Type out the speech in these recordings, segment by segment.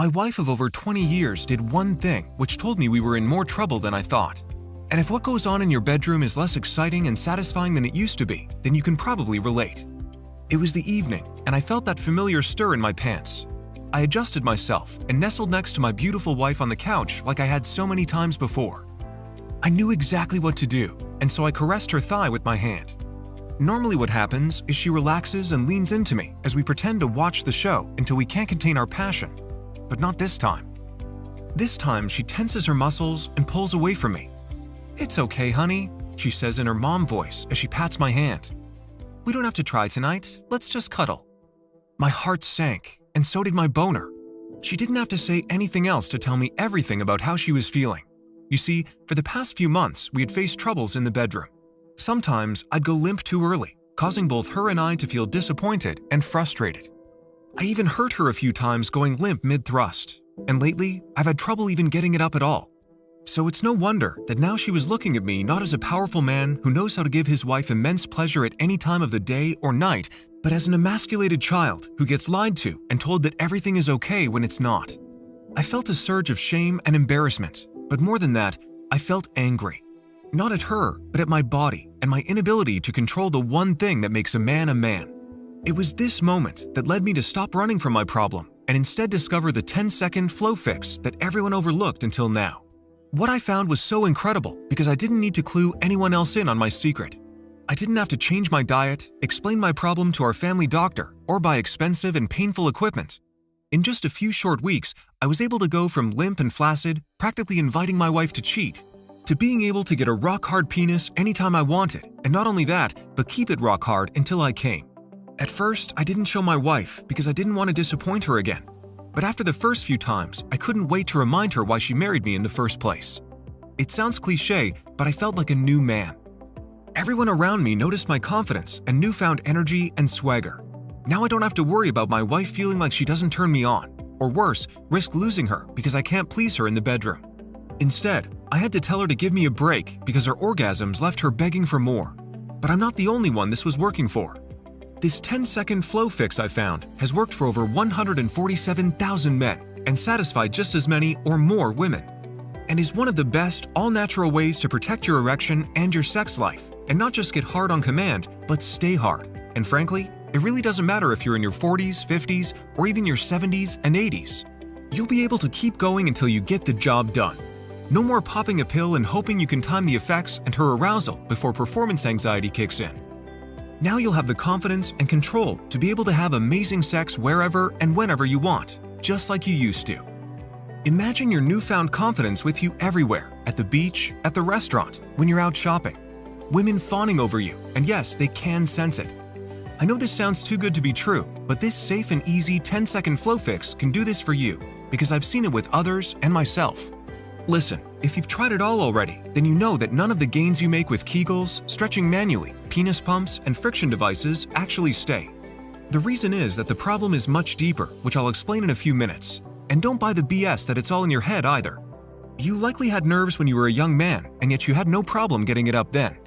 My wife of over 20 years did one thing which told me we were in more trouble than I thought. And if what goes on in your bedroom is less exciting and satisfying than it used to be, then you can probably relate. It was the evening, and I felt that familiar stir in my pants. I adjusted myself and nestled next to my beautiful wife on the couch like I had so many times before. I knew exactly what to do, and so I caressed her thigh with my hand. Normally what happens is she relaxes and leans into me as we pretend to watch the show until we can't contain our passion. But not this time. This time she tenses her muscles and pulls away from me. "It's okay, honey," she says in her mom voice as she pats my hand. "We don't have to try tonight, let's just cuddle." My heart sank, and so did my boner. She didn't have to say anything else to tell me everything about how she was feeling. You see, for the past few months, we had faced troubles in the bedroom. Sometimes I'd go limp too early, causing both her and I to feel disappointed and frustrated. I even hurt her a few times going limp mid-thrust, and lately, I've had trouble even getting it up at all. So it's no wonder that now she was looking at me not as a powerful man who knows how to give his wife immense pleasure at any time of the day or night, but as an emasculated child who gets lied to and told that everything is okay when it's not. I felt a surge of shame and embarrassment, but more than that, I felt angry. Not at her, but at my body and my inability to control the one thing that makes a man a man. It was this moment that led me to stop running from my problem and instead discover the 10-second flow fix that everyone overlooked until now. What I found was so incredible because I didn't need to clue anyone else in on my secret. I didn't have to change my diet, explain my problem to our family doctor, or buy expensive and painful equipment. In just a few short weeks, I was able to go from limp and flaccid, practically inviting my wife to cheat, to being able to get a rock-hard penis anytime I wanted, and not only that, but keep it rock-hard until I came. At first, I didn't show my wife because I didn't want to disappoint her again. But after the first few times, I couldn't wait to remind her why she married me in the first place. It sounds cliché, but I felt like a new man. Everyone around me noticed my confidence and newfound energy and swagger. Now I don't have to worry about my wife feeling like she doesn't turn me on, or worse, risk losing her because I can't please her in the bedroom. Instead, I had to tell her to give me a break because her orgasms left her begging for more. But I'm not the only one this was working for. This 10-second flow fix I found has worked for over 147,000 men and satisfied just as many or more women, and is one of the best all-natural ways to protect your erection and your sex life, and not just get hard on command, but stay hard. And frankly, it really doesn't matter if you're in your 40s, 50s, or even your 70s and 80s. You'll be able to keep going until you get the job done. No more popping a pill and hoping you can time the effects and her arousal before performance anxiety kicks in. Now you'll have the confidence and control to be able to have amazing sex wherever and whenever you want, just like you used to. Imagine your newfound confidence with you everywhere, at the beach, at the restaurant, when you're out shopping. Women fawning over you, and yes, they can sense it. I know this sounds too good to be true, but this safe and easy 10-second flow fix can do this for you, because I've seen it with others and myself. Listen, if you've tried it all already, then you know that none of the gains you make with Kegels, stretching manually, penis pumps, and friction devices actually stay. The reason is that the problem is much deeper, which I'll explain in a few minutes. And don't buy the BS that it's all in your head either. You likely had nerves when you were a young man, and yet you had no problem getting it up then.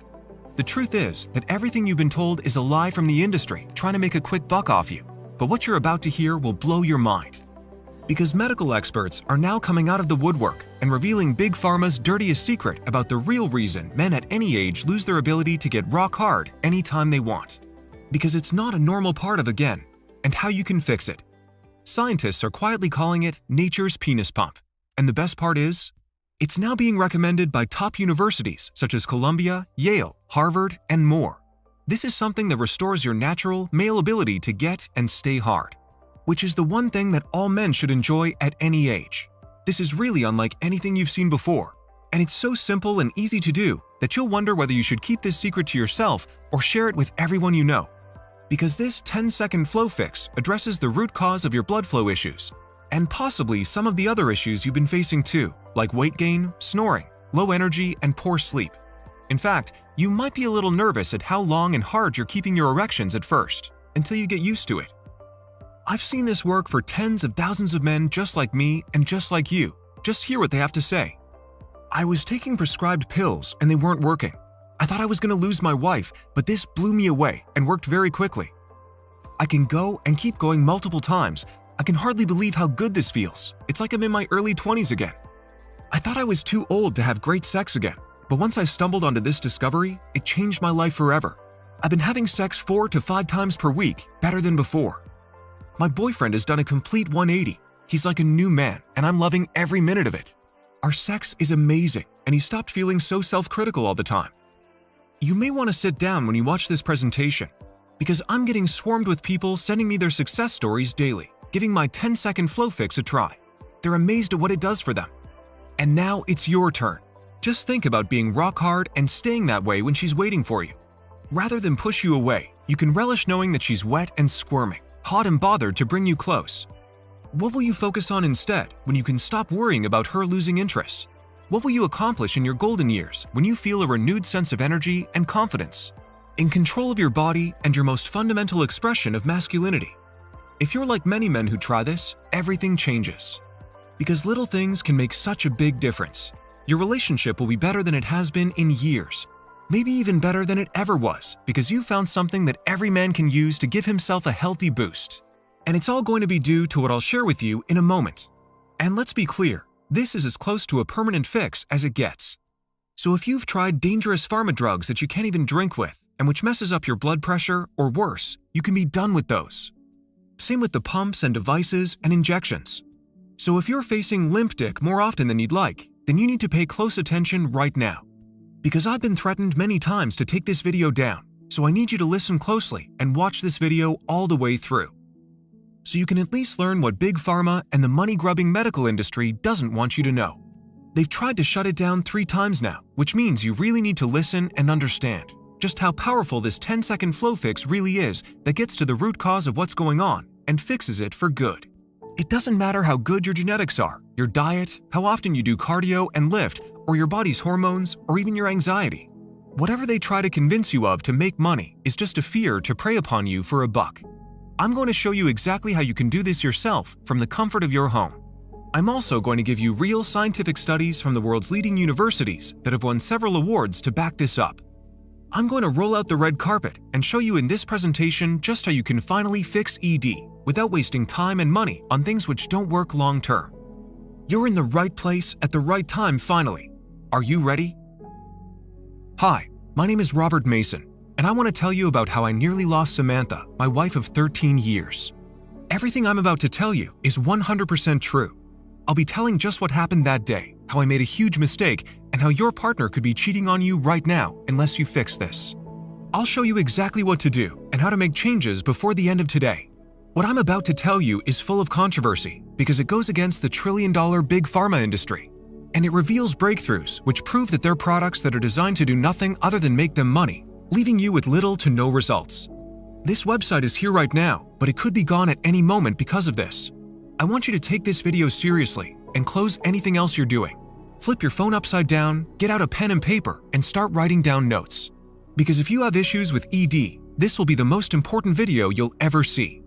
The truth is that everything you've been told is a lie from the industry trying to make a quick buck off you. But what you're about to hear will blow your mind. Because medical experts are now coming out of the woodwork and revealing Big Pharma's dirtiest secret about the real reason men at any age lose their ability to get rock hard anytime they want. Because it's not a normal part of again, and how you can fix it. Scientists are quietly calling it nature's penis pump. And the best part is, it's now being recommended by top universities such as Columbia, Yale, Harvard, and more. This is something that restores your natural, male ability to get and stay hard, which is the one thing that all men should enjoy at any age. This is really unlike anything you've seen before, and it's so simple and easy to do that you'll wonder whether you should keep this secret to yourself or share it with everyone you know. Because this 10-second flow fix addresses the root cause of your blood flow issues, and possibly some of the other issues you've been facing too, like weight gain, snoring, low energy, and poor sleep. In fact, you might be a little nervous at how long and hard you're keeping your erections at first, until you get used to it. I've seen this work for tens of thousands of men just like me and just like you. Just hear what they have to say. I was taking prescribed pills and they weren't working. I thought I was going to lose my wife, but this blew me away and worked very quickly. I can go and keep going multiple times, I can hardly believe how good this feels. It's like I'm in my early 20s again. I thought I was too old to have great sex again, but once I stumbled onto this discovery, it changed my life forever. I've been having sex 4 to 5 times per week, better than before. My boyfriend has done a complete 180. He's like a new man, and I'm loving every minute of it. Our sex is amazing, and he stopped feeling so self-critical all the time. You may want to sit down when you watch this presentation, because I'm getting swarmed with people sending me their success stories daily, giving my 10-second flow fix a try. They're amazed at what it does for them. And now it's your turn. Just think about being rock hard and staying that way when she's waiting for you. Rather than push you away, you can relish knowing that she's wet and squirming, hot and bothered to bring you close. What will you focus on instead when you can stop worrying about her losing interest? What will you accomplish in your golden years when you feel a renewed sense of energy and confidence? In control of your body and your most fundamental expression of masculinity. If you're like many men who try this, everything changes. Because little things can make such a big difference. Your relationship will be better than it has been in years. Maybe even better than it ever was, because you found something that every man can use to give himself a healthy boost. And it's all going to be due to what I'll share with you in a moment. And let's be clear, this is as close to a permanent fix as it gets. So if you've tried dangerous pharma drugs that you can't even drink with, and which messes up your blood pressure, or worse, you can be done with those. Same with the pumps and devices and injections. So if you're facing limp dick more often than you'd like, then you need to pay close attention right now. Because I've been threatened many times to take this video down, so I need you to listen closely and watch this video all the way through. So you can at least learn what Big Pharma and the money-grubbing medical industry doesn't want you to know. They've tried to shut it down 3 times now, which means you really need to listen and understand just how powerful this 10-second flow fix really is that gets to the root cause of what's going on and fixes it for good. It doesn't matter how good your genetics are, your diet, how often you do cardio and lift, or your body's hormones, or even your anxiety. Whatever they try to convince you of to make money is just a fear to prey upon you for a buck. I'm going to show you exactly how you can do this yourself from the comfort of your home. I'm also going to give you real scientific studies from the world's leading universities that have won several awards to back this up. I'm going to roll out the red carpet and show you in this presentation just how you can finally fix ED without wasting time and money on things which don't work long term. You're in the right place at the right time finally. Are you ready? Hi, my name is Robert Mason, and I want to tell you about how I nearly lost Samantha, my wife of 13 years. Everything I'm about to tell you is 100% true. I'll be telling just what happened that day, how I made a huge mistake, and how your partner could be cheating on you right now unless you fix this. I'll show you exactly what to do and how to make changes before the end of today. What I'm about to tell you is full of controversy because it goes against the trillion-dollar big pharma industry. And it reveals breakthroughs which prove that they're products that are designed to do nothing other than make them money, leaving you with little to no results. This website is here right now, but it could be gone at any moment because of this. I want you to take this video seriously and close anything else you're doing. Flip your phone upside down, get out a pen and paper, and start writing down notes. Because if you have issues with ED, this will be the most important video you'll ever see.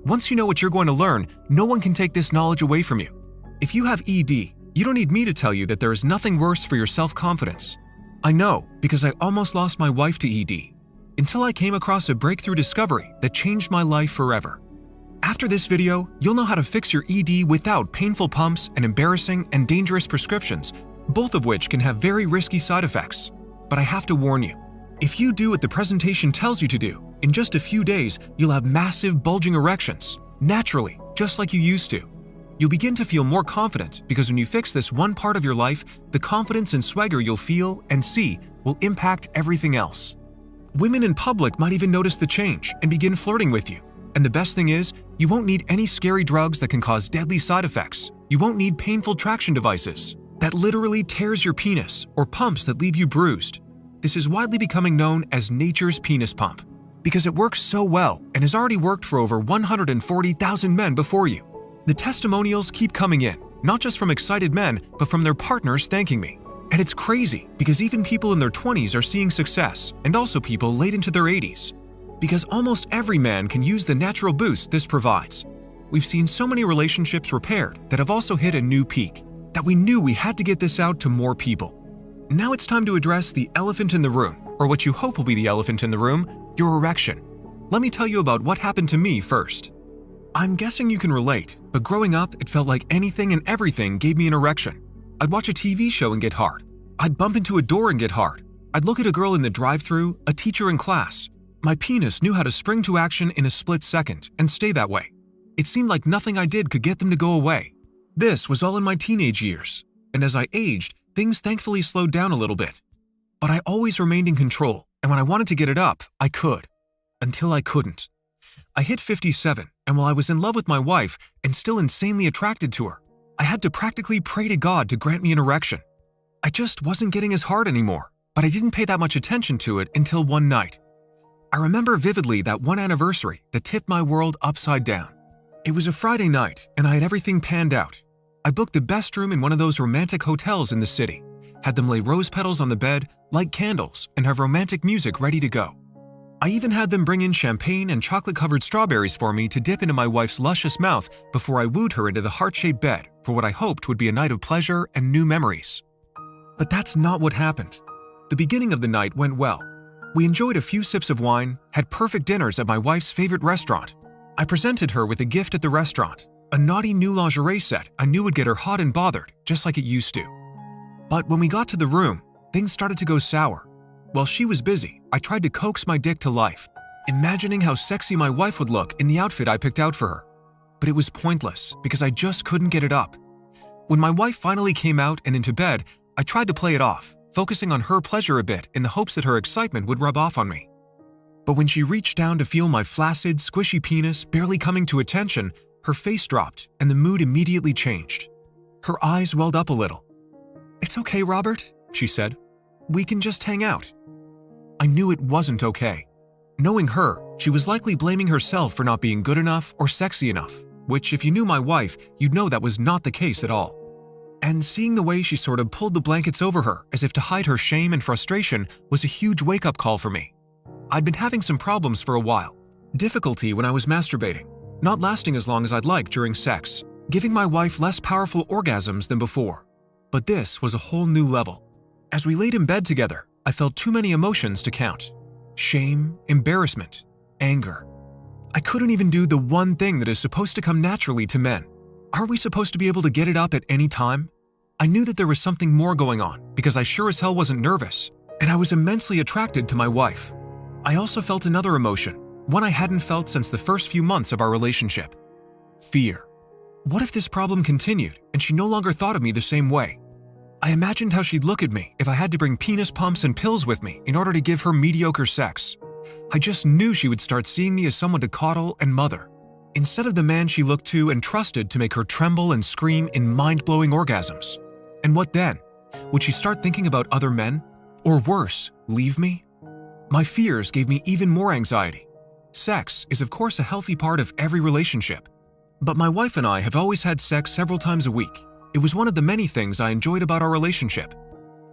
Once you know what you're going to learn, no one can take this knowledge away from you. If you have ED, you don't need me to tell you that there is nothing worse for your self-confidence. I know because I almost lost my wife to ED, until I came across a breakthrough discovery that changed my life forever. After this video, you'll know how to fix your ED without painful pumps and embarrassing and dangerous prescriptions, both of which can have very risky side effects. But I have to warn you, if you do what the presentation tells you to do, in just a few days, you'll have massive bulging erections, naturally, just like you used to. You'll begin to feel more confident because when you fix this one part of your life, the confidence and swagger you'll feel and see will impact everything else. Women in public might even notice the change and begin flirting with you. And the best thing is, you won't need any scary drugs that can cause deadly side effects. You won't need painful traction devices that literally tears your penis or pumps that leave you bruised. This is widely becoming known as nature's penis pump because it works so well and has already worked for over 140,000 men before you. The testimonials keep coming in, not just from excited men, but from their partners thanking me. And it's crazy because even people in their 20s are seeing success, and also people late into their 80s. Because almost every man can use the natural boost this provides. We've seen so many relationships repaired that have also hit a new peak, that we knew we had to get this out to more people. Now it's time to address the elephant in the room, or what you hope will be the elephant in the room, your erection. Let me tell you about what happened to me first. I'm guessing you can relate, but growing up, it felt like anything and everything gave me an erection. I'd watch a TV show and get hard. I'd bump into a door and get hard. I'd look at a girl in the drive-thru, a teacher in class. My penis knew how to spring to action in a split second and stay that way. It seemed like nothing I did could get them to go away. This was all in my teenage years, and as I aged, things thankfully slowed down a little bit. But I always remained in control, and when I wanted to get it up, I could. Until I couldn't. I hit 57, and while I was in love with my wife and still insanely attracted to her, I had to practically pray to God to grant me an erection. I just wasn't getting as hard anymore, but I didn't pay that much attention to it until one night. I remember vividly that one anniversary that tipped my world upside down. It was a Friday night, and I had everything panned out. I booked the best room in one of those romantic hotels in the city, had them lay rose petals on the bed, light candles, and have romantic music ready to go. I even had them bring in champagne and chocolate-covered strawberries for me to dip into my wife's luscious mouth before I wooed her into the heart-shaped bed for what I hoped would be a night of pleasure and new memories. But that's not what happened. The beginning of the night went well. We enjoyed a few sips of wine, had perfect dinners at my wife's favorite restaurant. I presented her with a gift at the restaurant, a naughty new lingerie set I knew would get her hot and bothered, just like it used to. But when we got to the room, things started to go sour. While she was busy, I tried to coax my dick to life, imagining how sexy my wife would look in the outfit I picked out for her. But it was pointless because I just couldn't get it up. When my wife finally came out and into bed, I tried to play it off, focusing on her pleasure a bit in the hopes that her excitement would rub off on me. But when she reached down to feel my flaccid, squishy penis barely coming to attention, her face dropped and the mood immediately changed. Her eyes welled up a little. "It's okay, Robert," she said. "We can just hang out." I knew it wasn't okay. Knowing her, she was likely blaming herself for not being good enough or sexy enough, which if you knew my wife, you'd know that was not the case at all. And seeing the way she sort of pulled the blankets over her as if to hide her shame and frustration was a huge wake-up call for me. I'd been having some problems for a while. Difficulty when I was masturbating, not lasting as long as I'd like during sex, giving my wife less powerful orgasms than before. But this was a whole new level. As we laid in bed together, I felt too many emotions to count. Shame, embarrassment, anger. I couldn't even do the one thing that is supposed to come naturally to men. Aren't we supposed to be able to get it up at any time? I knew that there was something more going on because I sure as hell wasn't nervous, and I was immensely attracted to my wife. I also felt another emotion, one I hadn't felt since the first few months of our relationship. Fear. What if this problem continued and she no longer thought of me the same way? I imagined how she'd look at me if I had to bring penis pumps and pills with me in order to give her mediocre sex. I just knew she would start seeing me as someone to coddle and mother, instead of the man she looked to and trusted to make her tremble and scream in mind-blowing orgasms. And what then? Would she start thinking about other men? Or worse, leave me? My fears gave me even more anxiety. Sex is of course a healthy part of every relationship, but my wife and I have always had sex several times a week. It was one of the many things I enjoyed about our relationship.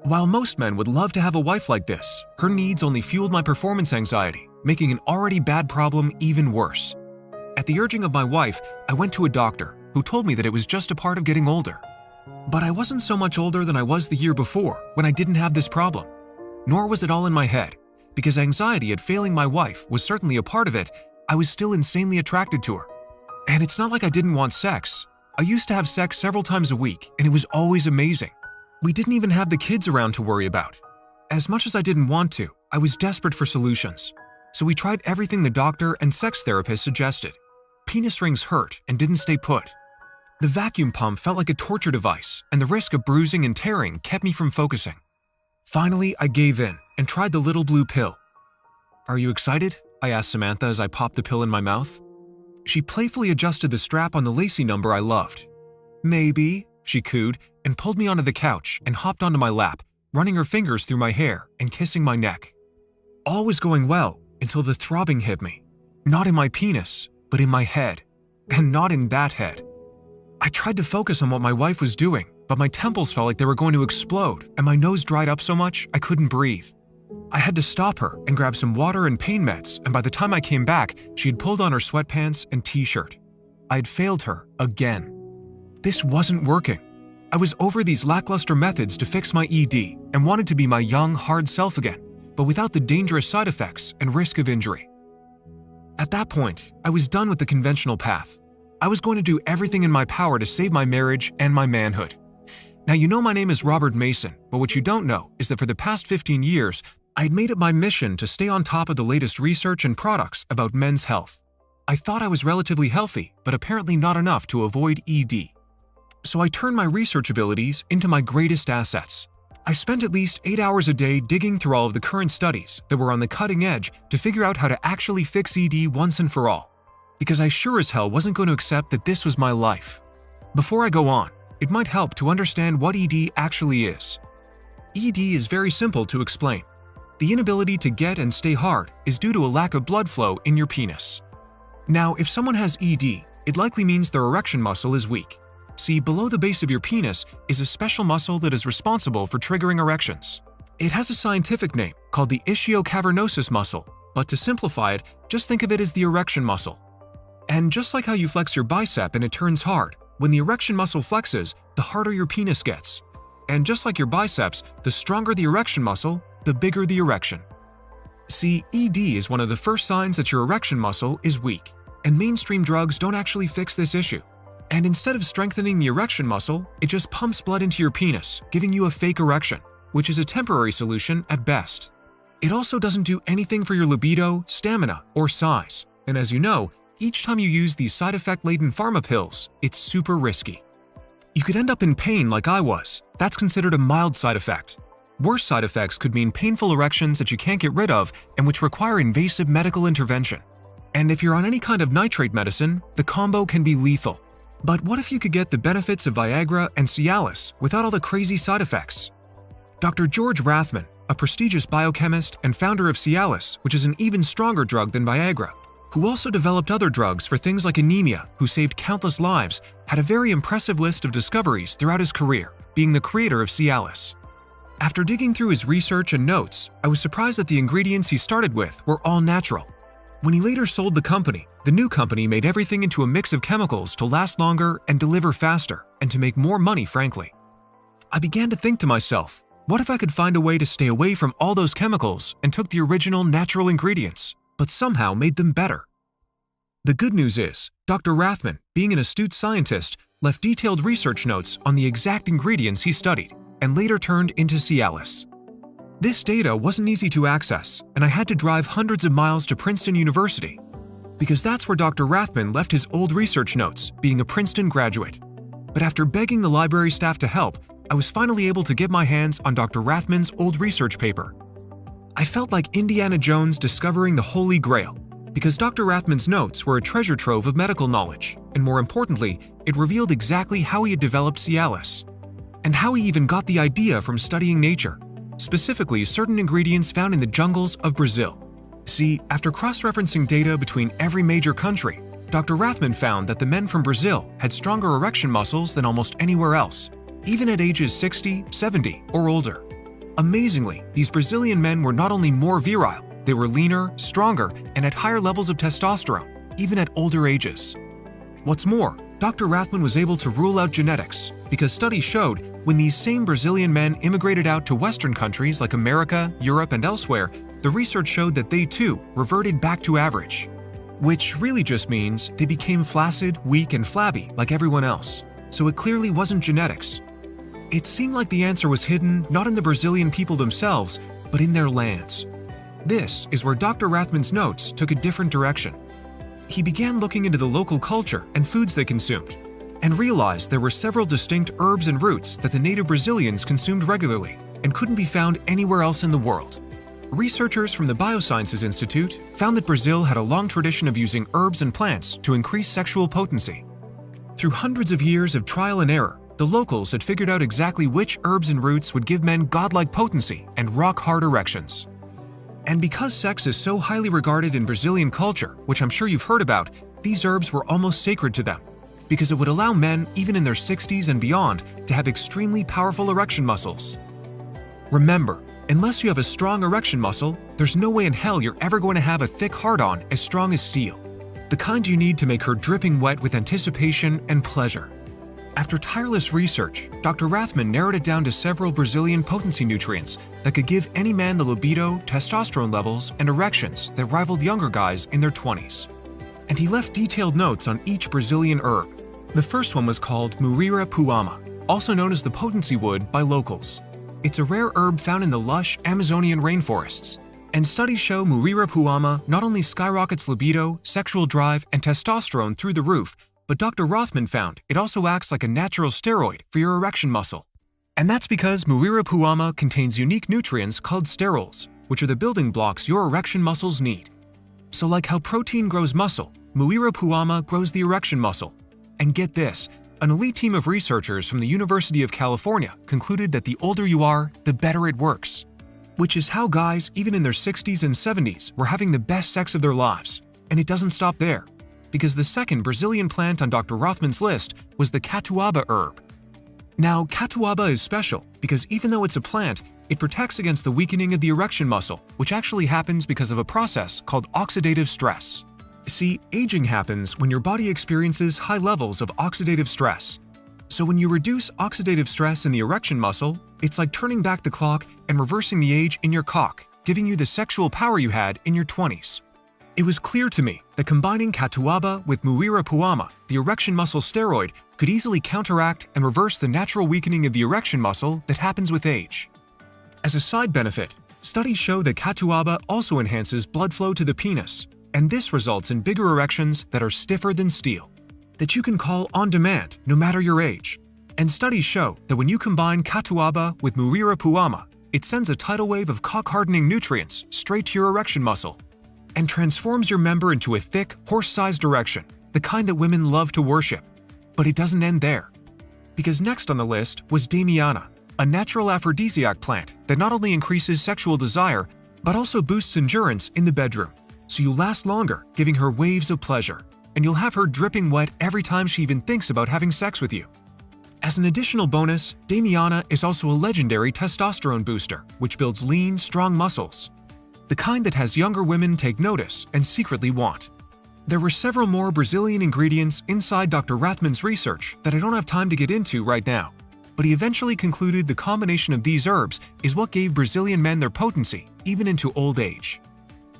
While most men would love to have a wife like this, her needs only fueled my performance anxiety, making an already bad problem even worse. At the urging of my wife, I went to a doctor who told me that it was just a part of getting older. But I wasn't so much older than I was the year before when I didn't have this problem. Nor was it all in my head, because anxiety at failing my wife was certainly a part of it. I was still insanely attracted to her. And it's not like I didn't want sex. I used to have sex several times a week, and it was always amazing. We didn't even have the kids around to worry about. As much as I didn't want to, I was desperate for solutions. So we tried everything the doctor and sex therapist suggested. Penis rings hurt and didn't stay put. The vacuum pump felt like a torture device, and the risk of bruising and tearing kept me from focusing. Finally, I gave in and tried the little blue pill. "Are you excited?" I asked Samantha as I popped the pill in my mouth. She playfully adjusted the strap on the lacy number I loved. "Maybe," she cooed and pulled me onto the couch and hopped onto my lap, running her fingers through my hair and kissing my neck. All was going well until the throbbing hit me. Not in my penis, but in my head. And not in that head. I tried to focus on what my wife was doing, but my temples felt like they were going to explode and my nose dried up so much I couldn't breathe. I had to stop her and grab some water and pain meds, and by the time I came back, she had pulled on her sweatpants and t-shirt. I had failed her again. This wasn't working. I was over these lackluster methods to fix my ED and wanted to be my young, hard self again, but without the dangerous side effects and risk of injury. At that point, I was done with the conventional path. I was going to do everything in my power to save my marriage and my manhood. Now, you know my name is Robert Mason, but what you don't know is that for the past 15 years, I had made it my mission to stay on top of the latest research and products about men's health. I thought I was relatively healthy, but apparently not enough to avoid ED. So I turned my research abilities into my greatest assets. I spent at least 8 hours a day digging through all of the current studies that were on the cutting edge to figure out how to actually fix ED once and for all, because I sure as hell wasn't going to accept that this was my life. Before I go on, it might help to understand what ED actually is. ED is very simple to explain. The inability to get and stay hard is due to a lack of blood flow in your penis. Now, if someone has ED, it likely means their erection muscle is weak. See, below the base of your penis is a special muscle that is responsible for triggering erections. It has a scientific name called the ischiocavernosus muscle, but to simplify it, just think of it as the erection muscle. And just like how you flex your bicep and it turns hard, when the erection muscle flexes, the harder your penis gets. And just like your biceps, the stronger the erection muscle, the bigger the erection. See, ED is one of the first signs that your erection muscle is weak, and mainstream drugs don't actually fix this issue. And instead of strengthening the erection muscle, it just pumps blood into your penis, giving you a fake erection, which is a temporary solution at best. It also doesn't do anything for your libido, stamina, or size. And as you know, each time you use these side effect-laden pharma pills, it's super risky. You could end up in pain like I was. That's considered a mild side effect. Worse side effects could mean painful erections that you can't get rid of and which require invasive medical intervention. And if you're on any kind of nitrate medicine, the combo can be lethal. But what if you could get the benefits of Viagra and Cialis without all the crazy side effects? Dr. George Rathman, a prestigious biochemist and founder of Cialis, which is an even stronger drug than Viagra, who also developed other drugs for things like anemia, who saved countless lives, had a very impressive list of discoveries throughout his career, being the creator of Cialis. After digging through his research and notes, I was surprised that the ingredients he started with were all natural. When he later sold the new company made everything into a mix of chemicals to last longer and deliver faster, and to make more money, frankly. I began to think to myself, what if I could find a way to stay away from all those chemicals and took the original natural ingredients, but somehow made them better? The good news is, Dr. Rathman, being an astute scientist, left detailed research notes on the exact ingredients he studied, and later turned into Cialis. This data wasn't easy to access, and I had to drive hundreds of miles to Princeton University, because that's where Dr. Rathman left his old research notes, being a Princeton graduate. But after begging the library staff to help, I was finally able to get my hands on Dr. Rathman's old research paper. I felt like Indiana Jones discovering the Holy Grail, because Dr. Rathman's notes were a treasure trove of medical knowledge, and more importantly, it revealed exactly how he had developed Cialis, and how he even got the idea from studying nature, specifically certain ingredients found in the jungles of Brazil. See, after cross-referencing data between every major country, Dr. Rathman found that the men from Brazil had stronger erection muscles than almost anywhere else, even at ages 60, 70, or older. Amazingly, these Brazilian men were not only more virile, they were leaner, stronger, and at higher levels of testosterone, even at older ages. What's more, Dr. Rathman was able to rule out genetics, because studies showed when these same Brazilian men immigrated out to Western countries like America, Europe, and elsewhere, the research showed that they too reverted back to average. Which really just means they became flaccid, weak, and flabby like everyone else. So it clearly wasn't genetics. It seemed like the answer was hidden not in the Brazilian people themselves, but in their lands. This is where Dr. Rathman's notes took a different direction. He began looking into the local culture and foods they consumed, and realized there were several distinct herbs and roots that the native Brazilians consumed regularly and couldn't be found anywhere else in the world. Researchers from the Biosciences Institute found that Brazil had a long tradition of using herbs and plants to increase sexual potency. Through hundreds of years of trial and error, the locals had figured out exactly which herbs and roots would give men godlike potency and rock-hard erections. And because sex is so highly regarded in Brazilian culture, which I'm sure you've heard about, these herbs were almost sacred to them, because it would allow men, even in their 60s and beyond, to have extremely powerful erection muscles. Remember, unless you have a strong erection muscle, there's no way in hell you're ever going to have a thick hard-on as strong as steel, the kind you need to make her dripping wet with anticipation and pleasure. After tireless research, Dr. Rathman narrowed it down to several Brazilian potency nutrients that could give any man the libido, testosterone levels, and erections that rivaled younger guys in their 20s. and he left detailed notes on each Brazilian herb. The first one was called Muira puama, also known as the potency wood by locals. It's a rare herb found in the lush Amazonian rainforests. And studies show Muira puama not only skyrockets libido, sexual drive, and testosterone through the roof, but Dr. Rothman found it also acts like a natural steroid for your erection muscle. And that's because Muira puama contains unique nutrients called sterols, which are the building blocks your erection muscles need. So like how protein grows muscle, Muira puama grows the erection muscle. And get this, an elite team of researchers from the University of California concluded that the older you are, the better it works. Which is how guys, even in their 60s and 70s, were having the best sex of their lives. And it doesn't stop there, because the second Brazilian plant on Dr. Rothman's list was the catuaba herb. Now, catuaba is special because even though it's a plant, it protects against the weakening of the erection muscle, which actually happens because of a process called oxidative stress. See, aging happens when your body experiences high levels of oxidative stress. So when you reduce oxidative stress in the erection muscle, it's like turning back the clock and reversing the age in your cock, giving you the sexual power you had in your 20s. It was clear to me that combining catuaba with Muira puama, the erection muscle steroid, could easily counteract and reverse the natural weakening of the erection muscle that happens with age. As a side benefit, studies show that catuaba also enhances blood flow to the penis, and this results in bigger erections that are stiffer than steel, that you can call on demand no matter your age. And studies show that when you combine catuaba with Muira puama, it sends a tidal wave of cock-hardening nutrients straight to your erection muscle and transforms your member into a thick, horse-sized erection, the kind that women love to worship. But it doesn't end there. Because next on the list was Damiana, a natural aphrodisiac plant that not only increases sexual desire, but also boosts endurance in the bedroom, so you last longer, giving her waves of pleasure, and you'll have her dripping wet every time she even thinks about having sex with you. As an additional bonus, Damiana is also a legendary testosterone booster, which builds lean, strong muscles. The kind that has younger women take notice and secretly want. There were several more Brazilian ingredients inside Dr. Rothman's research that I don't have time to get into right now, but he eventually concluded the combination of these herbs is what gave Brazilian men their potency, even into old age.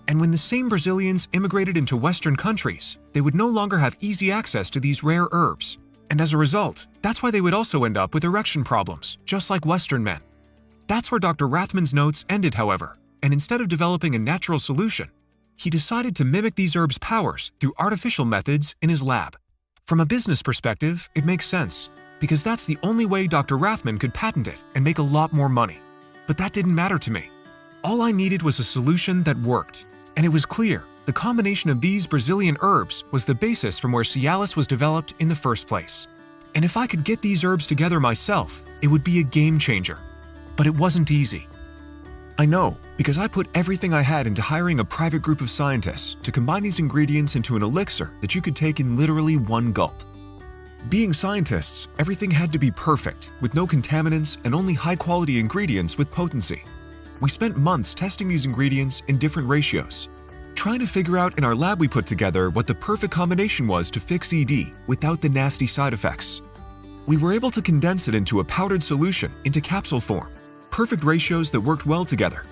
And when the same Brazilians immigrated into Western countries, they would no longer have easy access to these rare herbs. And as a result, that's why they would also end up with erection problems, just like Western men. That's where Dr. Rothman's notes ended, however, and instead of developing a natural solution, he decided to mimic these herbs' powers through artificial methods in his lab. From a business perspective, it makes sense, because that's the only way Dr. Rothman could patent it and make a lot more money. But that didn't matter to me. All I needed was a solution that worked, and it was clear the combination of these Brazilian herbs was the basis from where Cialis was developed in the first place. And if I could get these herbs together myself, it would be a game changer. But it wasn't easy. I know, because I put everything I had into hiring a private group of scientists to combine these ingredients into an elixir that you could take in literally one gulp. Being scientists, everything had to be perfect, with no contaminants and only high-quality ingredients with potency. We spent months testing these ingredients in different ratios, trying to figure out in our lab we put together what the perfect combination was to fix ED without the nasty side effects. We were able to condense it into a powdered solution into capsule form, perfect ratios that worked well together.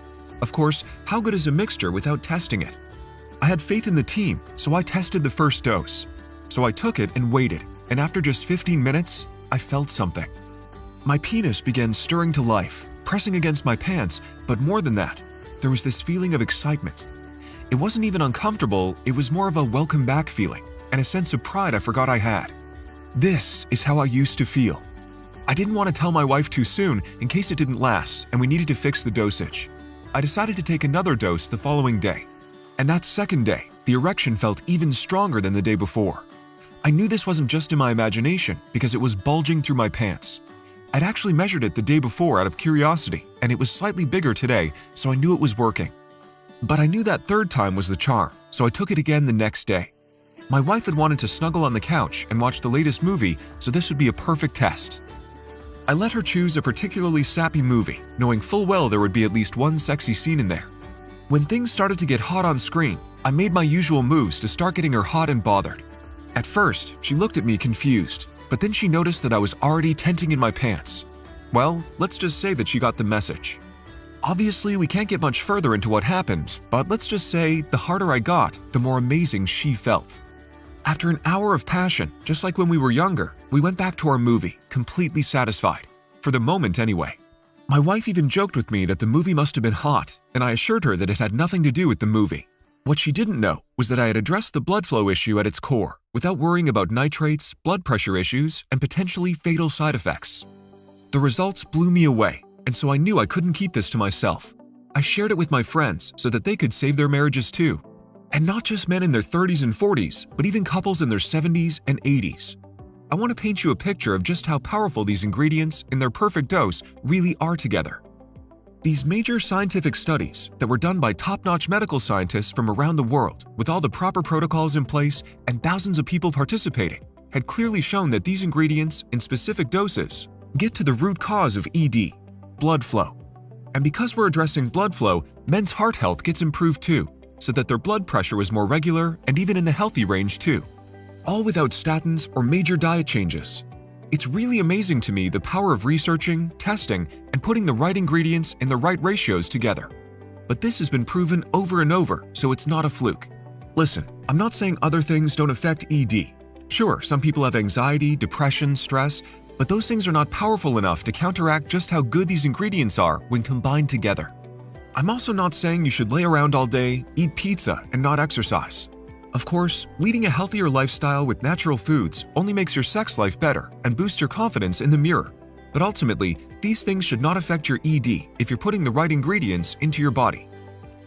Of course, how good is a mixture without testing it? I had faith in the team, so I tested the first dose. So I took it and waited, and after just 15 minutes, I felt something. My penis began stirring to life, pressing against my pants, but more than that, there was this feeling of excitement. It wasn't even uncomfortable, it was more of a welcome back feeling, and a sense of pride I forgot I had. This is how I used to feel. I didn't want to tell my wife too soon in case it didn't last and we needed to fix the dosage. I decided to take another dose the following day. And that second day, the erection felt even stronger than the day before. I knew this wasn't just in my imagination because it was bulging through my pants. I'd actually measured it the day before out of curiosity, and it was slightly bigger today, so I knew it was working. But I knew that third time was the charm, so I took it again the next day. My wife had wanted to snuggle on the couch and watch the latest movie, so this would be a perfect test. I let her choose a particularly sappy movie, knowing full well there would be at least one sexy scene in there. When things started to get hot on screen, I made my usual moves to start getting her hot and bothered. At first, she looked at me confused, but then she noticed that I was already tenting in my pants. Well, let's just say that she got the message. Obviously, we can't get much further into what happened, but let's just say the harder I got, the more amazing she felt. After an hour of passion, just like when we were younger, we went back to our movie, completely satisfied. For the moment anyway. My wife even joked with me that the movie must have been hot, and I assured her that it had nothing to do with the movie. What she didn't know was that I had addressed the blood flow issue at its core, without worrying about nitrates, blood pressure issues, and potentially fatal side effects. The results blew me away, and so I knew I couldn't keep this to myself. I shared it with my friends so that they could save their marriages too. And not just men in their 30s and 40s, but even couples in their 70s and 80s. I want to paint you a picture of just how powerful these ingredients in their perfect dose really are together. These major scientific studies that were done by top-notch medical scientists from around the world, with all the proper protocols in place and thousands of people participating, had clearly shown that these ingredients in specific doses get to the root cause of ED, blood flow. And because we're addressing blood flow, men's heart health gets improved too, so that their blood pressure was more regular and even in the healthy range too. All without statins or major diet changes. It's really amazing to me the power of researching, testing, and putting the right ingredients in the right ratios together. But this has been proven over and over, so it's not a fluke. Listen, I'm not saying other things don't affect ED. Sure, some people have anxiety, depression, stress, but those things are not powerful enough to counteract just how good these ingredients are when combined together. I'm also not saying you should lay around all day, eat pizza, and not exercise. Of course, leading a healthier lifestyle with natural foods only makes your sex life better and boosts your confidence in the mirror. But ultimately, these things should not affect your ED if you're putting the right ingredients into your body.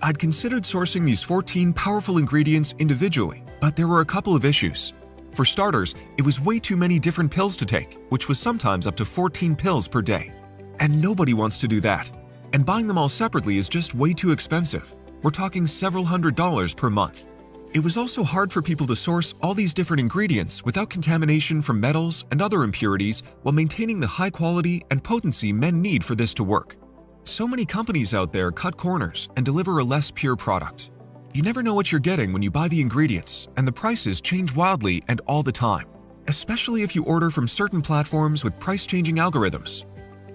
I'd considered sourcing these 14 powerful ingredients individually, but there were a couple of issues. For starters, it was way too many different pills to take, which was sometimes up to 14 pills per day. And nobody wants to do that. And buying them all separately is just way too expensive. We're talking several $100s per month. It was also hard for people to source all these different ingredients without contamination from metals and other impurities while maintaining the high quality and potency men need for this to work. So many companies out there cut corners and deliver a less pure product. You never know what you're getting when you buy the ingredients, and the prices change wildly and all the time, especially if you order from certain platforms with price-changing algorithms.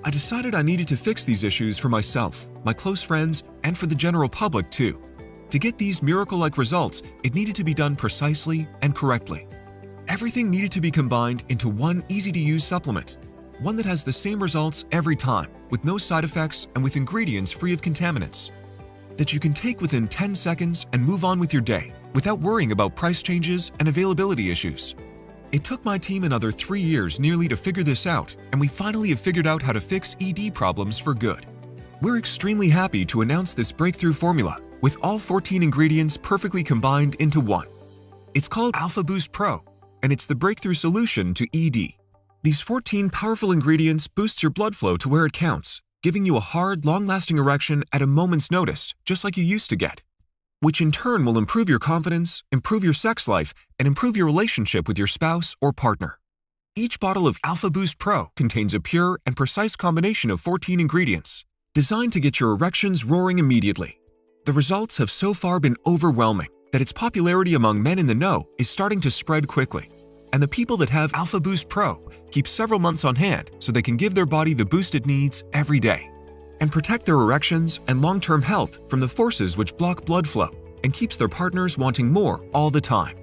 I decided I needed to fix these issues for myself, my close friends, and for the general public too. To get these miracle-like results, it needed to be done precisely and correctly. Everything needed to be combined into one easy-to-use supplement, one that has the same results every time, with no side effects and with ingredients free of contaminants, that you can take within 10 seconds and move on with your day without worrying about price changes and availability issues. It took my team another 3 years nearly to figure this out, and we finally have figured out how to fix ED problems for good. We're extremely happy to announce this breakthrough formula with all 14 ingredients perfectly combined into one. It's called Alpha Boost Pro, and it's the breakthrough solution to ED. These 14 powerful ingredients boost your blood flow to where it counts, giving you a hard, long-lasting erection at a moment's notice, just like you used to get, which in turn will improve your confidence, improve your sex life, and improve your relationship with your spouse or partner. Each bottle of Alpha Boost Pro contains a pure and precise combination of 14 ingredients, designed to get your erections roaring immediately. The results have so far been overwhelming that its popularity among men in the know is starting to spread quickly. And the people that have Alpha Boost Pro keep several months on hand so they can give their body the boost it needs every day and protect their erections and long-term health from the forces which block blood flow and keeps their partners wanting more all the time.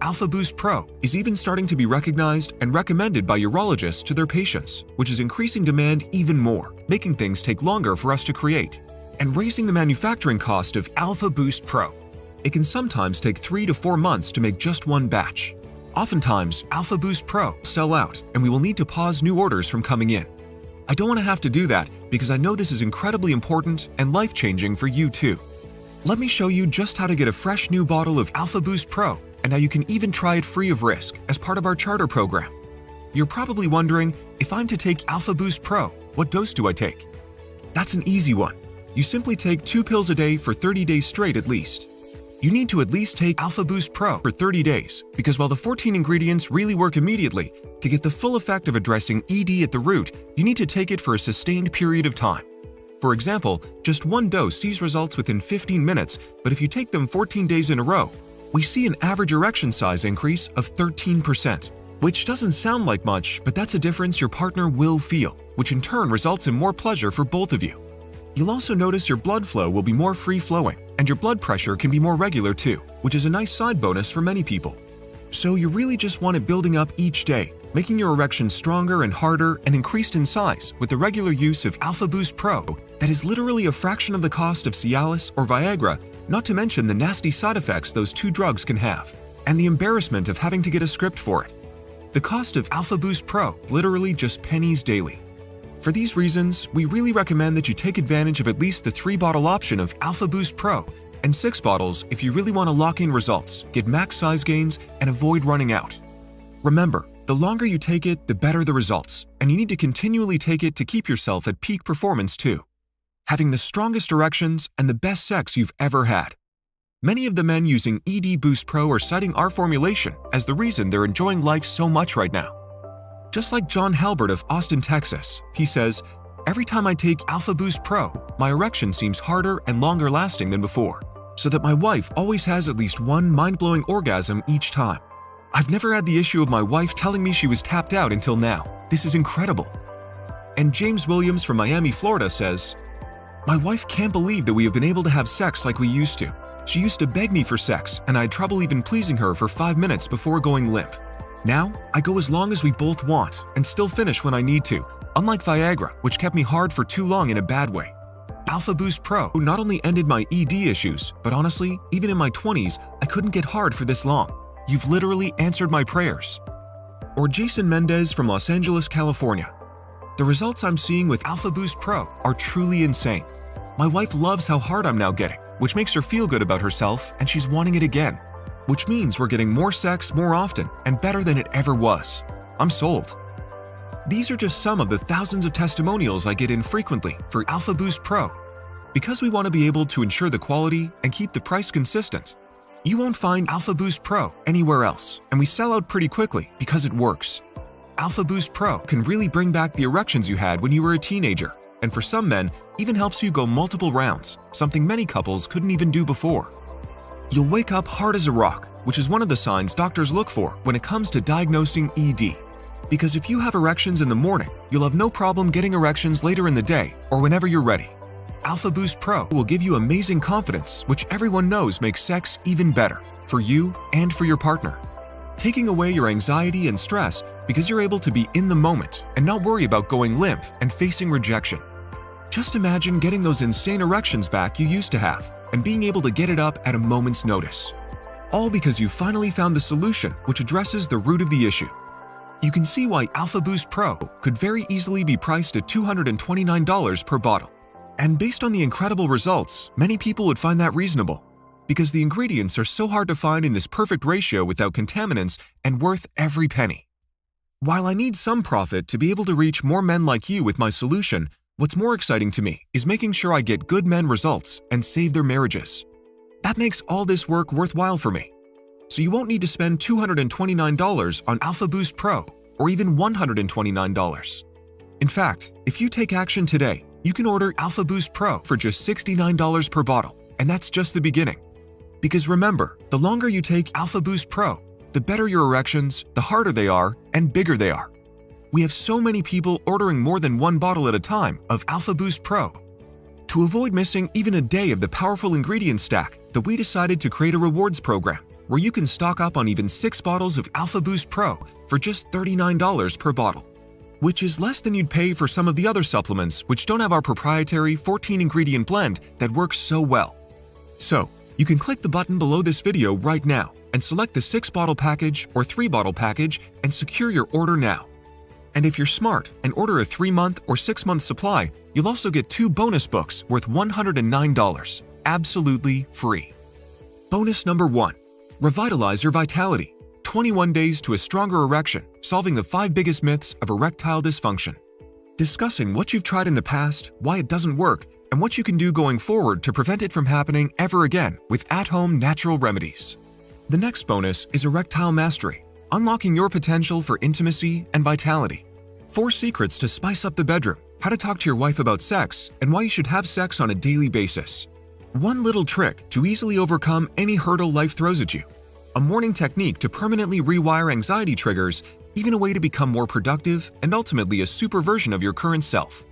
Alpha Boost Pro is even starting to be recognized and recommended by urologists to their patients, which is increasing demand even more, making things take longer for us to create, and raising the manufacturing cost of Alpha Boost Pro. It can sometimes take 3 to 4 months to make just one batch. Oftentimes, Alpha Boost Pro will sell out, and we will need to pause new orders from coming in. I don't want to have to do that because I know this is incredibly important and life-changing for you too. Let me show you just how to get a fresh new bottle of Alpha Boost Pro and how you can even try it free of risk as part of our charter program. You're probably wondering, if I'm to take Alpha Boost Pro, what dose do I take? That's an easy one. You simply take 2 pills a day for 30 days straight at least. You need to at least take Alpha Boost Pro for 30 days because while the 14 ingredients really work immediately, to get the full effect of addressing ED at the root, you need to take it for a sustained period of time. For example, just one dose sees results within 15 minutes, but if you take them 14 days in a row, we see an average erection size increase of 13%, which doesn't sound like much, but that's a difference your partner will feel, which in turn results in more pleasure for both of you. You'll also notice your blood flow will be more free-flowing, and your blood pressure can be more regular too, which is a nice side bonus for many people. So you really just want it building up each day, making your erection stronger and harder and increased in size with the regular use of Alpha Boost Pro that is literally a fraction of the cost of Cialis or Viagra, not to mention the nasty side effects those two drugs can have, and the embarrassment of having to get a script for it. The cost of Alpha Boost Pro literally just pennies daily. For these reasons, we really recommend that you take advantage of at least the 3-bottle option of Alpha Boost Pro and 6 bottles if you really want to lock in results, get max size gains, and avoid running out. Remember, the longer you take it, the better the results, and you need to continually take it to keep yourself at peak performance too. Having the strongest erections and the best sex you've ever had. Many of the men using ED Boost Pro are citing our formulation as the reason they're enjoying life so much right now. Just like John Halbert of Austin, Texas, he says, "Every time I take Alpha Boost Pro, my erection seems harder and longer lasting than before, so that my wife always has at least one mind-blowing orgasm each time. I've never had the issue of my wife telling me she was tapped out until now. This is incredible." And James Williams from Miami, Florida says, "My wife can't believe that we have been able to have sex like we used to. She used to beg me for sex, and I had trouble even pleasing her for 5 minutes before going limp. Now, I go as long as we both want and still finish when I need to, unlike Viagra, which kept me hard for too long in a bad way. Alpha Boost Pro not only ended my ED issues, but honestly, even in my 20s, I couldn't get hard for this long. You've literally answered my prayers." Or Jason Mendez from Los Angeles, California. "The results I'm seeing with Alpha Boost Pro are truly insane. My wife loves how hard I'm now getting, which makes her feel good about herself, and she's wanting it again, which means we're getting more sex more often and better than it ever was. I'm sold." These are just some of the thousands of testimonials I get in frequently for Alpha Boost Pro. Because we want to be able to ensure the quality and keep the price consistent, you won't find Alpha Boost Pro anywhere else, and we sell out pretty quickly because it works. Alpha Boost Pro can really bring back the erections you had when you were a teenager, and for some men, even helps you go multiple rounds, something many couples couldn't even do before. You'll wake up hard as a rock, which is one of the signs doctors look for when it comes to diagnosing ED. Because if you have erections in the morning, you'll have no problem getting erections later in the day or whenever you're ready. Alpha Boost Pro will give you amazing confidence, which everyone knows makes sex even better, for you and for your partner. Taking away your anxiety and stress because you're able to be in the moment and not worry about going limp and facing rejection. Just imagine getting those insane erections back you used to have and being able to get it up at a moment's notice. All because you finally found the solution which addresses the root of the issue. You can see why Alpha Boost Pro could very easily be priced at $229 per bottle. And based on the incredible results, many people would find that reasonable, because the ingredients are so hard to find in this perfect ratio without contaminants and worth every penny. While I need some profit to be able to reach more men like you with my solution, what's more exciting to me is making sure I get good men results and save their marriages. That makes all this work worthwhile for me. So you won't need to spend $229 on Alpha Boost Pro or even $129. In fact, if you take action today, you can order Alpha Boost Pro for just $69 per bottle, and that's just the beginning. Because remember, the longer you take Alpha Boost Pro, the better your erections, the harder they are, and bigger they are. We have so many people ordering more than one bottle at a time of Alpha Boost Pro. To avoid missing even a day of the powerful ingredient stack, that we decided to create a rewards program where you can stock up on even 6 bottles of Alpha Boost Pro for just $39 per bottle, which is less than you'd pay for some of the other supplements which don't have our proprietary 14-ingredient blend that works so well. So, you can click the button below this video right now and select the 6-bottle package or 3-bottle package and secure your order now. And if you're smart and order a 3-month or 6-month supply, you'll also get 2 bonus books worth $109, absolutely free. Bonus number 1. Revitalize your vitality. 21 days to a stronger erection, solving the 5 biggest myths of erectile dysfunction. Discussing what you've tried in the past, why it doesn't work, and what you can do going forward to prevent it from happening ever again with at-home natural remedies. The next bonus is erectile mastery, unlocking your potential for intimacy and vitality. 4 secrets to spice up the bedroom, how to talk to your wife about sex, and why you should have sex on a daily basis. 1 little trick to easily overcome any hurdle life throws at you. A morning technique to permanently rewire anxiety triggers, even a way to become more productive and ultimately a super version of your current self.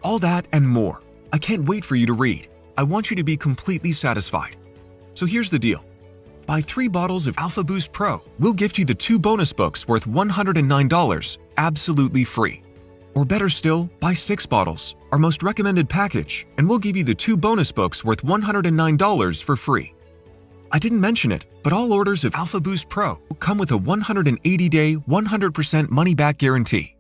All that and more. I can't wait for you to read. I want you to be completely satisfied. So here's the deal. Buy 3 bottles of Alpha Boost Pro. We'll gift you the 2 bonus books worth $109, absolutely free. Or better still, buy 6 bottles, our most recommended package, and we'll give you the 2 bonus books worth $109 for free. I didn't mention it, but all orders of Alpha Boost Pro come with a 180-day, 100% money-back guarantee.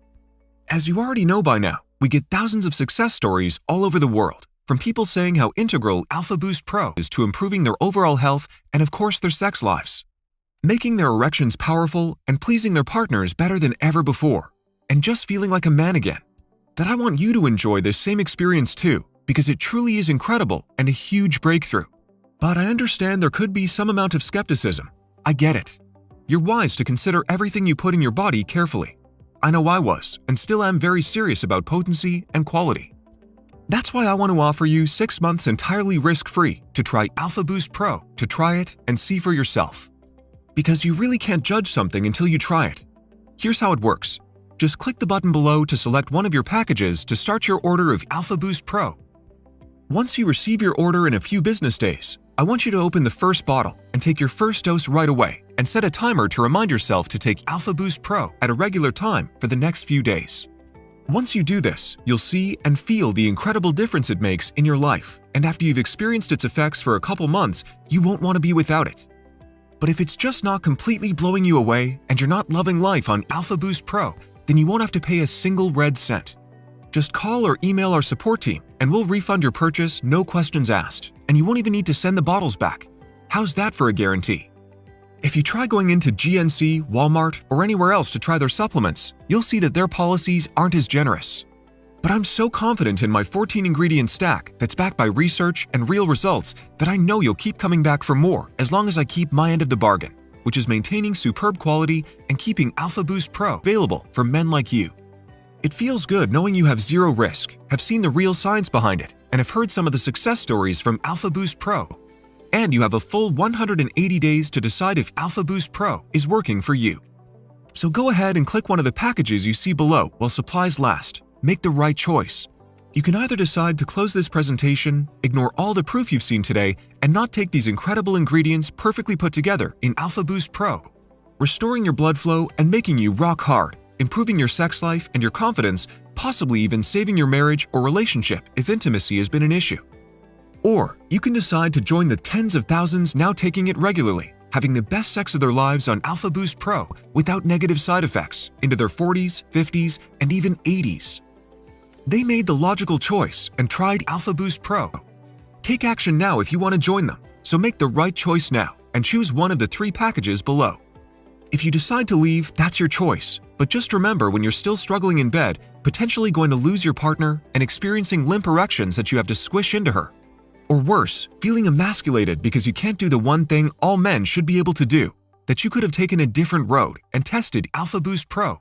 As you already know by now, we get thousands of success stories all over the world, from people saying how integral Alpha Boost Pro is to improving their overall health and, of course, their sex lives, making their erections powerful and pleasing their partners better than ever before, and just feeling like a man again. That I want you to enjoy this same experience too, because it truly is incredible and a huge breakthrough. But I understand there could be some amount of skepticism. I get it. You're wise to consider everything you put in your body carefully. I know I was, and still am very serious about potency and quality. That's why I want to offer you 6 months entirely risk-free to try Alpha Boost Pro, to try it and see for yourself. Because you really can't judge something until you try it. Here's how it works. Just click the button below to select one of your packages to start your order of Alpha Boost Pro. Once you receive your order in a few business days, I want you to open the first bottle and take your first dose right away and set a timer to remind yourself to take Alpha Boost Pro at a regular time for the next few days. Once you do this, you'll see and feel the incredible difference it makes in your life, and after you've experienced its effects for a couple months, you won't want to be without it. But if it's just not completely blowing you away and you're not loving life on Alpha Boost Pro, then you won't have to pay a single red cent. Just call or email our support team and we'll refund your purchase, no questions asked, and you won't even need to send the bottles back. How's that for a guarantee? If you try going into GNC, Walmart, or anywhere else to try their supplements, you'll see that their policies aren't as generous. But I'm so confident in my 14-ingredient stack that's backed by research and real results that I know you'll keep coming back for more as long as I keep my end of the bargain, which is maintaining superb quality and keeping Alpha Boost Pro available for men like you. It feels good knowing you have zero risk, have seen the real science behind it, and have heard some of the success stories from Alpha Boost Pro. And you have a full 180 days to decide if Alpha Boost Pro is working for you. So go ahead and click one of the packages you see below while supplies last. Make the right choice. You can either decide to close this presentation, ignore all the proof you've seen today, and not take these incredible ingredients perfectly put together in Alpha Boost Pro, restoring your blood flow and making you rock hard, improving your sex life and your confidence, possibly even saving your marriage or relationship if intimacy has been an issue. Or you can decide to join the tens of thousands now taking it regularly, having the best sex of their lives on Alpha Boost Pro without negative side effects into their 40s, 50s, and even 80s. They made the logical choice and tried Alpha Boost Pro. Take action now if you want to join them, so make the right choice now and choose one of the 3 packages below. If you decide to leave, that's your choice, but just remember when you're still struggling in bed, potentially going to lose your partner and experiencing limp erections that you have to squish into her. Or worse, feeling emasculated because you can't do the one thing all men should be able to do, that you could have taken a different road and tested Alpha Boost Pro.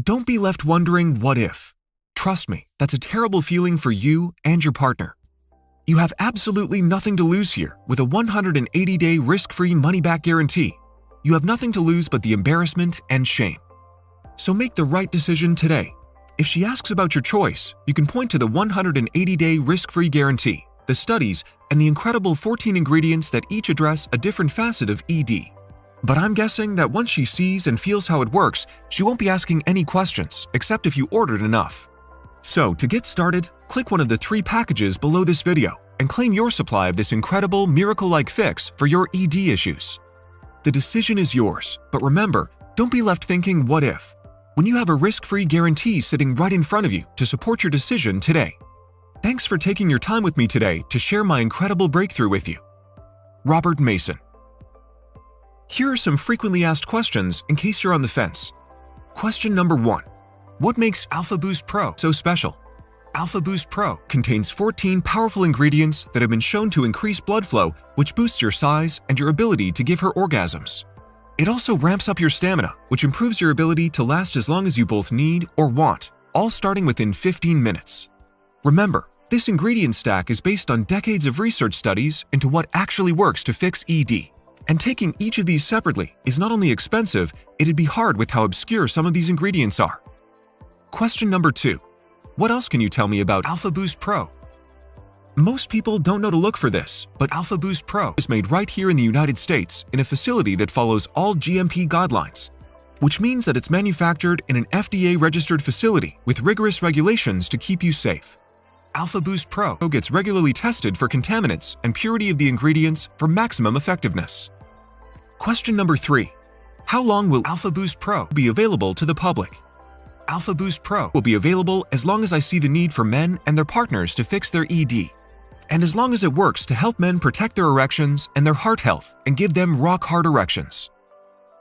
Don't be left wondering what if. Trust me, that's a terrible feeling for you and your partner. You have absolutely nothing to lose here with a 180-day risk-free money-back guarantee. You have nothing to lose but the embarrassment and shame. So make the right decision today. If she asks about your choice, you can point to the 180-day risk-free guarantee, the studies, and the incredible 14 ingredients that each address a different facet of ED. But I'm guessing that once she sees and feels how it works, she won't be asking any questions, except if you ordered enough. So to get started, click one of the 3 packages below this video and claim your supply of this incredible miracle-like fix for your ED issues. The decision is yours, but remember, don't be left thinking what if, when you have a risk-free guarantee sitting right in front of you to support your decision today. Thanks for taking your time with me today to share my incredible breakthrough with you. Robert Mason. Here are some frequently asked questions in case you're on the fence. Question number 1. What makes Alpha Boost Pro so special? Alpha Boost Pro contains 14 powerful ingredients that have been shown to increase blood flow, which boosts your size and your ability to give her orgasms. It also ramps up your stamina, which improves your ability to last as long as you both need or want, all starting within 15 minutes. Remember, this ingredient stack is based on decades of research studies into what actually works to fix ED. And taking each of these separately is not only expensive, it'd be hard with how obscure some of these ingredients are. Question number 2. What else can you tell me about Alpha Boost Pro? Most people don't know to look for this, but Alpha Boost Pro is made right here in the United States in a facility that follows all GMP guidelines, which means that it's manufactured in an FDA-registered facility with rigorous regulations to keep you safe. Alpha Boost Pro gets regularly tested for contaminants and purity of the ingredients for maximum effectiveness. Question number 3. How long will Alpha Boost Pro be available to the public? Alpha Boost Pro will be available as long as I see the need for men and their partners to fix their ED, and as long as it works to help men protect their erections and their heart health and give them rock-hard erections.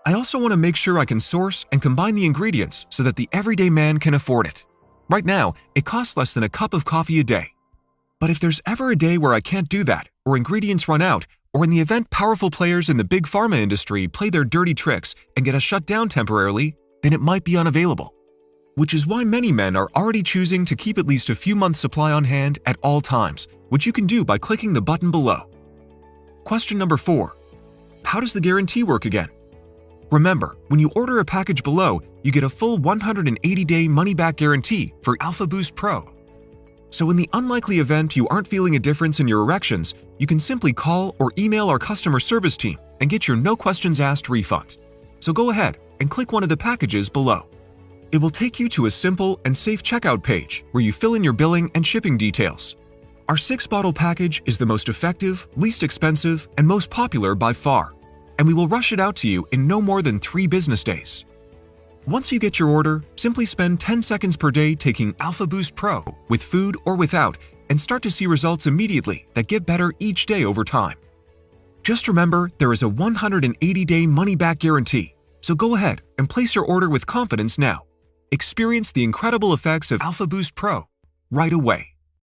I also want to make sure I can source and combine the ingredients so that the everyday man can afford it. Right now, it costs less than a cup of coffee a day. But if there's ever a day where I can't do that, or ingredients run out, or in the event powerful players in the big pharma industry play their dirty tricks and get us shut down temporarily, then it might be unavailable. Which is why many men are already choosing to keep at least a few months' supply on hand at all times, which you can do by clicking the button below. Question number 4. How does the guarantee work again? Remember, when you order a package below, you get a full 180-day money-back guarantee for Alpha Boost Pro. So in the unlikely event you aren't feeling a difference in your erections, you can simply call or email our customer service team and get your no-questions-asked refund. So go ahead and click one of the packages below. It will take you to a simple and safe checkout page where you fill in your billing and shipping details. Our 6-bottle package is the most effective, least expensive, and most popular by far, and we will rush it out to you in no more than 3 business days. Once you get your order, simply spend 10 seconds per day taking Alpha Boost Pro, with food or without, and start to see results immediately that get better each day over time. Just remember, there is a 180-day money-back guarantee, so go ahead and place your order with confidence now. Experience the incredible effects of Alpha Boost Pro right away.